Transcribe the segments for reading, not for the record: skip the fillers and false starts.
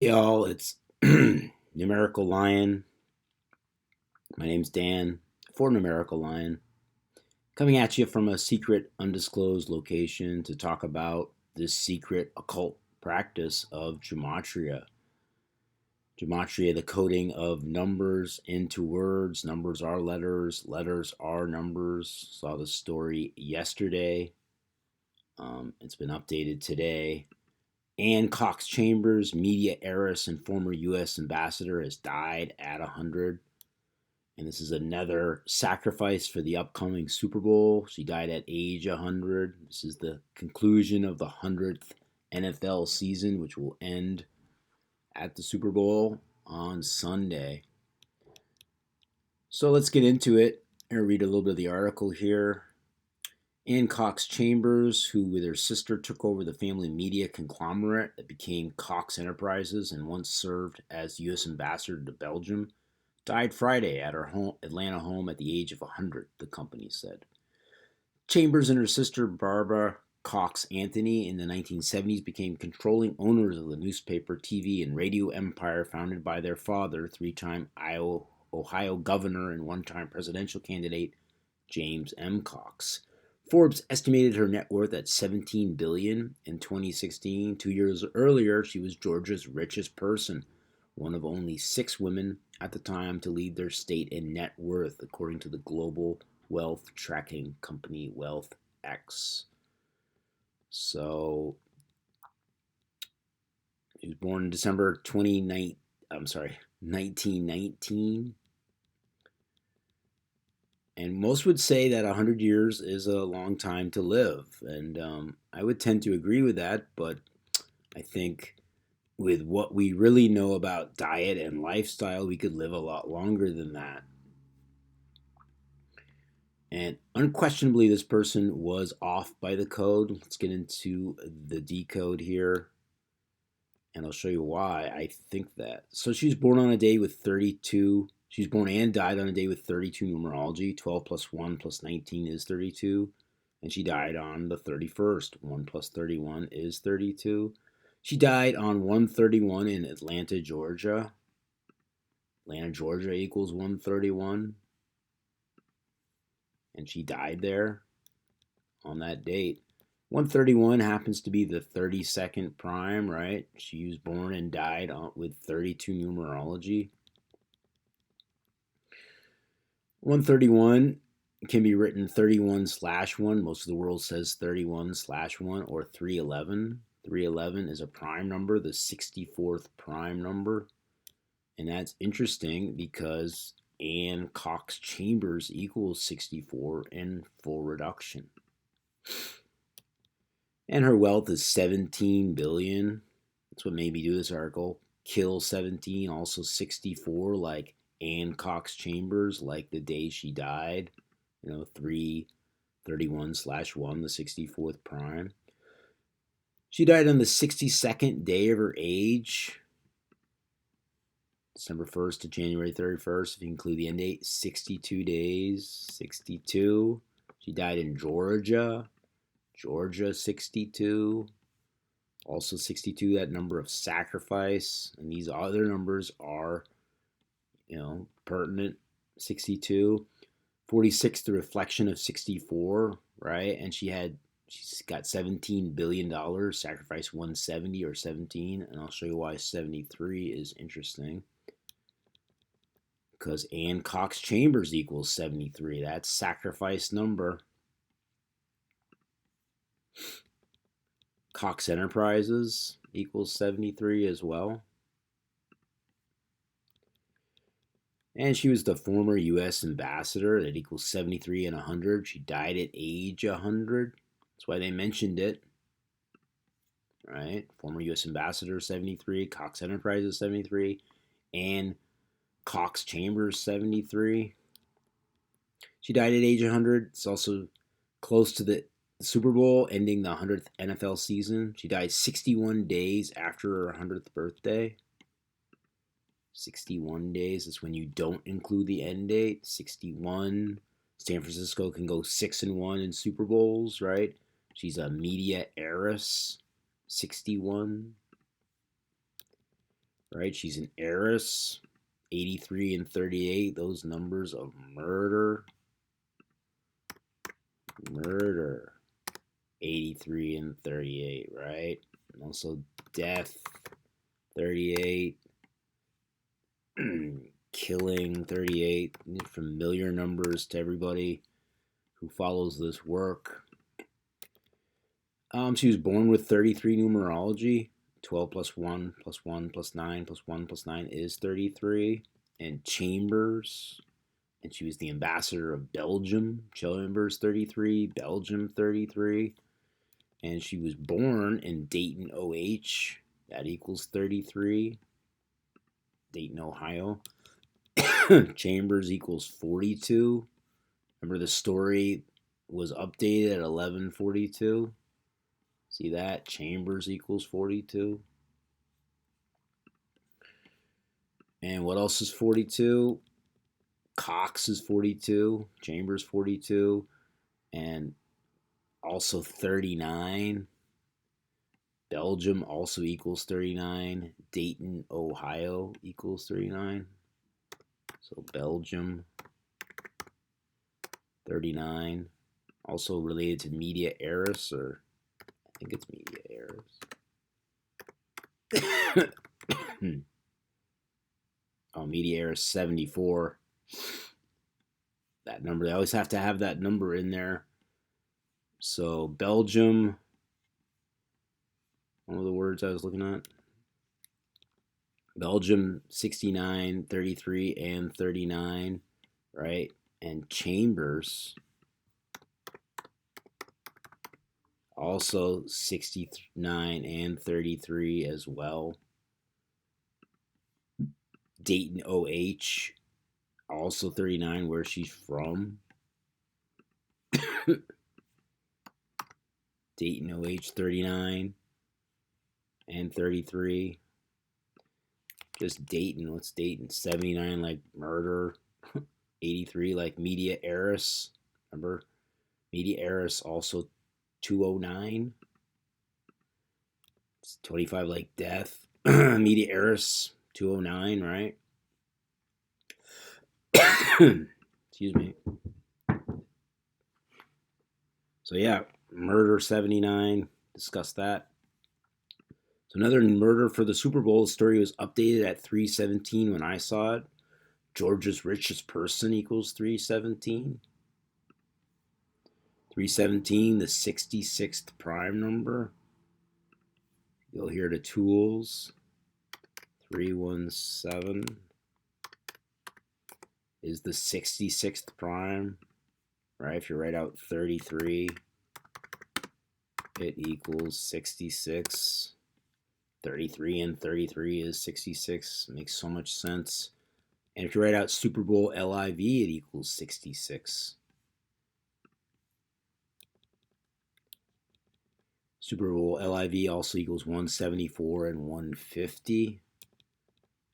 Y'all, it's Numerical Lion. My name's Dan, for Numerical Lion, coming at you from a secret, undisclosed location to talk about this secret occult practice of gematria. Gematria, the coding of numbers into words. Numbers are letters, letters are numbers. Saw the story yesterday. It's been updated today. And Cox Chambers, media heiress and former U.S. ambassador, has died at 100. And this is another sacrifice for the upcoming Super Bowl. She died at age 100. This is the conclusion of the 100th NFL season, which will end at the Super Bowl on Sunday. So let's get into it. I'm going to read a little bit of the article here. Ann Cox Chambers, who with her sister took over the family media conglomerate that became Cox Enterprises and once served as U.S. ambassador to Belgium, died Friday at her Atlanta home at the age of 100, the company said. Chambers and her sister Barbara Cox Anthony in the 1970s became controlling owners of the newspaper, TV, and radio empire founded by their father, three-time Ohio governor and one-time presidential candidate James M. Cox. Forbes estimated her net worth at $17 billion in 2016. 2 years earlier, she was Georgia's richest person, one of only 6 women at the time to lead their state in net worth, according to the global wealth tracking company WealthX. So, she was born in December 1919. And most would say that 100 years is a long time to live. And I would tend to agree with that, but I think with what we really know about diet and lifestyle, we could live a lot longer than that. And unquestionably, this person was off by the code. Let's get into the decode here, and I'll show you why I think that. So she was born on a day with 32. She was born and died on a day with 32 numerology. 12 plus 1 plus 19 is 32. And she died on the 31st. 1 plus 31 is 32. She died on 131 in Atlanta, Georgia. Atlanta, Georgia equals 131. And she died there on that date. 131 happens to be the 32nd prime, right? She was born and died with 32 numerology. 131 can be written 31/1. Most of the world says 31/1 or 311. 311 is a prime number, the 64th prime number. And that's interesting because Ann Cox Chambers equals 64 in full reduction. And her wealth is 17 billion. That's what made me do this article. Kill 17, also 64, like Ann Cox Chambers, like the day she died. 331/1, the 64th prime. She died on the 62nd day of her age. December 1st to January 31st, if you include the end date, 62 days. 62. She died in Georgia. Georgia, 62. Also 62, that number of sacrifice. And these other numbers are, pertinent. 62. 46, the reflection of 64, right? And she's got $17 billion, sacrifice 170 or 17. And I'll show you why 73 is interesting. Because Ann Cox Chambers equals 73. That's sacrifice number. Cox Enterprises equals 73 as well. And she was the former U.S. ambassador. That equals 73 and 100. She died at age 100. That's why they mentioned it. Right? Former U.S. ambassador, 73. Cox Enterprises, 73. And Cox Chambers, 73. She died at age 100. It's also close to the Super Bowl, ending the 100th NFL season. She died 61 days after her 100th birthday. 61 days is when you don't include the end date. 61. San Francisco can go 6-1 in Super Bowls, right? She's a media heiress. 61. right? She's an heiress. 83 and 38, those numbers of murder. Murder. 83 and 38, right? And also death. 38. Killing. 38. Familiar numbers to everybody who follows this work. She was born with 33 numerology. 12 plus 1 plus 1 plus 9 plus 1 plus 9 is 33. And Chambers. And she was the ambassador of Belgium. Chambers 33. Belgium 33. And she was born in Dayton, OH. That equals 33. Dayton, Ohio. Chambers equals 42. Remember the story was updated at 11:42. See that? Chambers equals 42. And what else is 42? Cox is 42. Chambers 42. And also 39. Belgium also equals 39. Dayton, Ohio equals 39. So Belgium 39. Also related to media heiress, or I think it's media heiress. Oh, media heiress 74. That number, they always have to have that number in there. So Belgium, one of the words I was looking at. Belgium 69, 33, and 39, right? And Chambers also 69 and 33 as well. Dayton, OH, also 39, where she's from. Dayton, OH, 39 and 33. Just Dayton. What's Dayton? 79 like murder. 83 like media heiress. Remember? Media heiress also 209. It's 25 like death. Media heiress 209, right? Excuse me. So yeah, murder 79. Discuss that. So another murder for the Super Bowl story was updated at 317 when I saw it. Georgia's richest person equals 317. 317, the 66th prime number. Go here to tools. 317 is the 66th prime, right? If you write out 33, it equals 66. 33 and 33 is 66. Makes so much sense. And if you write out Super Bowl LIV, it equals 66. Super Bowl LIV also equals 174 and 150.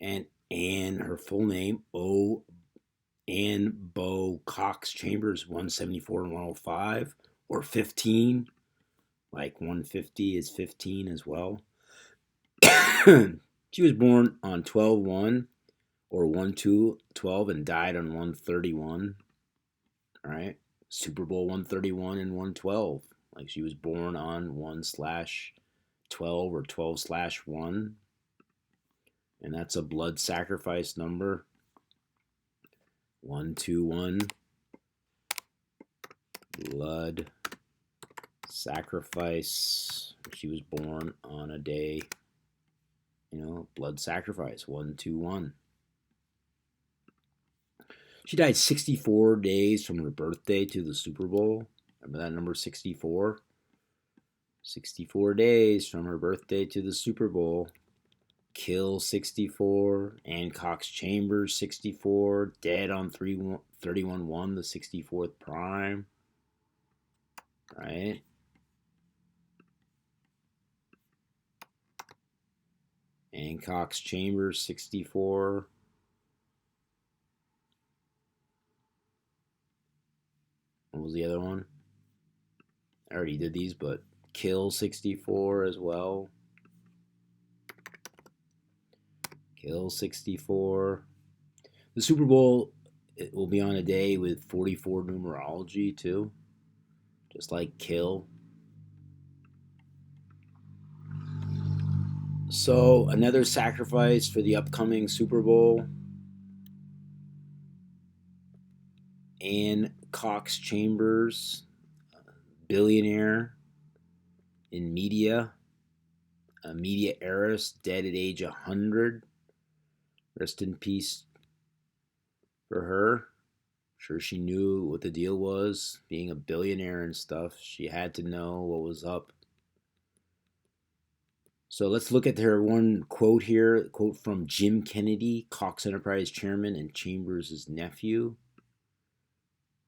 And Anne, her full name, Anne Bo Cox Chambers, 174 and 105, or 15. Like 150 is 15 as well. She was born on 12/1 or 1/2/12 and died on 1/31. All right. Super Bowl 131 and 112. Like she was born on 1/12 or 12/1. And that's a blood sacrifice number. 121. Blood sacrifice. She was born on a day, blood sacrifice. 121. She died 64 days from her birthday to the Super Bowl. Remember that number 64? 64 days from her birthday to the Super Bowl. Kill 64. And Cox Chambers 64. Dead on 31-1, the 64th prime. Right? And Cox Chambers 64. What was the other one? I already did these, but Kill 64 as well. Kill 64. The Super Bowl, it will be on a day with 44 numerology too, just like kill. So another sacrifice for the upcoming Super Bowl. And Cox Chambers, billionaire in media, a media heiress, dead at age 100. Rest in peace for her. Sure, she knew what the deal was, being a billionaire and stuff. She had to know what was up. So let's look at her one quote here. A quote from Jim Kennedy, Cox Enterprise chairman and Chambers' nephew.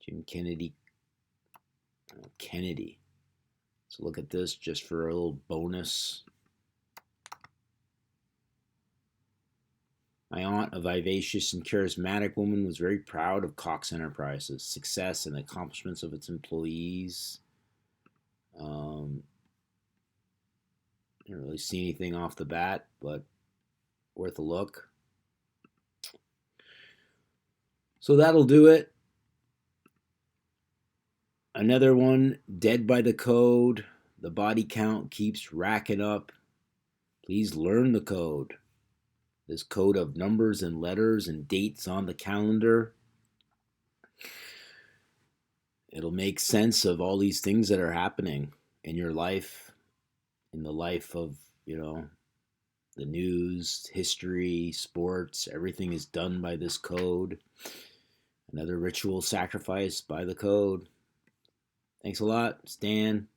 Jim Kennedy. Kennedy. So look at this just for a little bonus. My aunt, a vivacious and charismatic woman, was very proud of Cox Enterprises' success and accomplishments of its employees. Didn't really see anything off the bat, but worth a look. So that'll do it. Another one, dead by the code. The body count keeps racking up. Please learn the code. This code of numbers and letters and dates on the calendar. It'll make sense of all these things that are happening in your life, in the life of, the news, history, sports. Everything is done by this code. Another ritual sacrifice by the code. Thanks a lot, Stan.